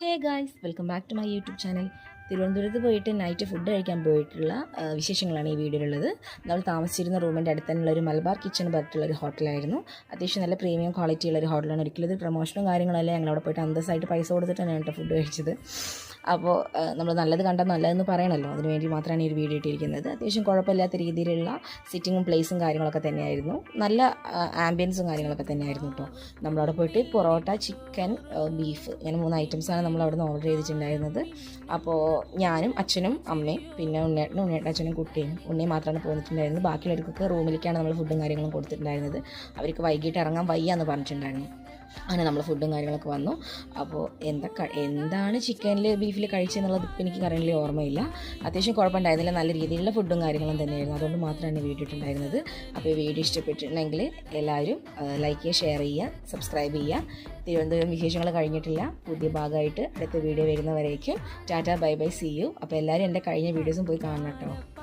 Hey guys, welcome back to my YouTube channel. തിരുവനന്തപുരത്ത് പോയിട്ട് night food കഴിക്കാൻ പോയിട്ടുള്ള വിശേഷങ്ങളാണ് ഈ വീഡിയോയിലുള്ളത്. നമ്മൾ താമസിച്ചിരുന്ന റൂമിൻ്റെ അടുത്ത് തന്നെയുള്ള ഒരു മലബാർ കിച്ചൺ പറഞ്ഞിട്ടുള്ള ഒരു ഹോട്ടലായിരുന്നു. അത്യാവശ്യം നല്ല പ്രീമിയം ക്വാളിറ്റി ഉള്ള ഒരു ഹോട്ടലാണ്. ഒരിക്കലും ഇത് പ്രൊമോഷനും കാര്യങ്ങളല്ല, ഞങ്ങളവിടെ പോയിട്ട് അന്തസ്സായിട്ട് പൈസ കൊടുത്തിട്ടാണ് കേട്ടോ ഫുഡ് കഴിച്ചത്. അപ്പോൾ നമ്മൾ നല്ലത് കണ്ടാൽ നല്ലതെന്ന് പറയണമല്ലോ, അതിനുവേണ്ടി മാത്രമാണ് ഈ ഒരു വീഡിയോ ഇട്ടിരിക്കുന്നത്. അത്യാവശ്യം കുഴപ്പമില്ലാത്ത രീതിയിലുള്ള സിറ്റിങ്ങും പ്ലേസും കാര്യങ്ങളൊക്കെ തന്നെയായിരുന്നു. നല്ല ആംബിയൻസും കാര്യങ്ങളൊക്കെ തന്നെയായിരുന്നു കേട്ടോ. നമ്മളവിടെ പോയിട്ട് പൊറോട്ട, ചിക്കൻ, ബീഫ്, ഇങ്ങനെ 3 ഐറ്റംസാണ് നമ്മൾ അവിടെ നിന്ന് ഓർഡർ ചെയ്തിട്ടുണ്ടായിരുന്നത്. അപ്പോൾ ഞാനും അച്ഛനും അമ്മയും പിന്നെ ഉണ്ണിയേട്ടനും അച്ഛനും കുട്ടിയും ഉണ്ണിയും മാത്രമാണ് പോന്നിട്ടുണ്ടായിരുന്നത്. ബാക്കിയുള്ളവർക്കൊക്കെ റൂമിലേക്കാണ് നമ്മൾ ഫുഡും കാര്യങ്ങളും കൊടുത്തിട്ടുണ്ടായിരുന്നത്. അവർക്ക് വൈകിട്ട് ഇറങ്ങാൻ വയ്യ എന്ന് പറഞ്ഞിട്ടുണ്ടായിരുന്നു. അങ്ങനെ നമ്മൾ ഫുഡും കാര്യങ്ങളൊക്കെ വന്നു. അപ്പോൾ എന്താണ് ചിക്കനിൽ ബീഫിൽ കഴിച്ചതെന്നുള്ളത് ഇപ്പം എനിക്ക് കറൻറ്റ്ലി ഓർമ്മയില്ല. അത്യാവശ്യം കുഴപ്പമുണ്ടായിരുന്നില്ല, നല്ല രീതിയിലുള്ള ഫുഡും കാര്യങ്ങളും തന്നെയായിരുന്നു. അതുകൊണ്ട് മാത്രമാണ് വീഡിയോ ഇട്ടുണ്ടായിരുന്നത്. അപ്പോൾ ഈ വീഡിയോ ഇഷ്ടപ്പെട്ടിട്ടുണ്ടെങ്കിൽ എല്ലാവരും ലൈക്ക് ചെയ്യുക, ഷെയർ ചെയ്യുക, സബ്സ്ക്രൈബ് ചെയ്യുക. തിരുവനന്തപുരം വിശേഷങ്ങൾ കഴിഞ്ഞിട്ടില്ല, പുതിയ ഭാഗമായിട്ട് അടുത്ത വീഡിയോ വരുന്നവരേക്കും tata, bye bye, see you. അപ്പോൾ എല്ലാവരും എൻ്റെ കഴിഞ്ഞ വീഡിയോസും പോയി കാണണം കേട്ടോ.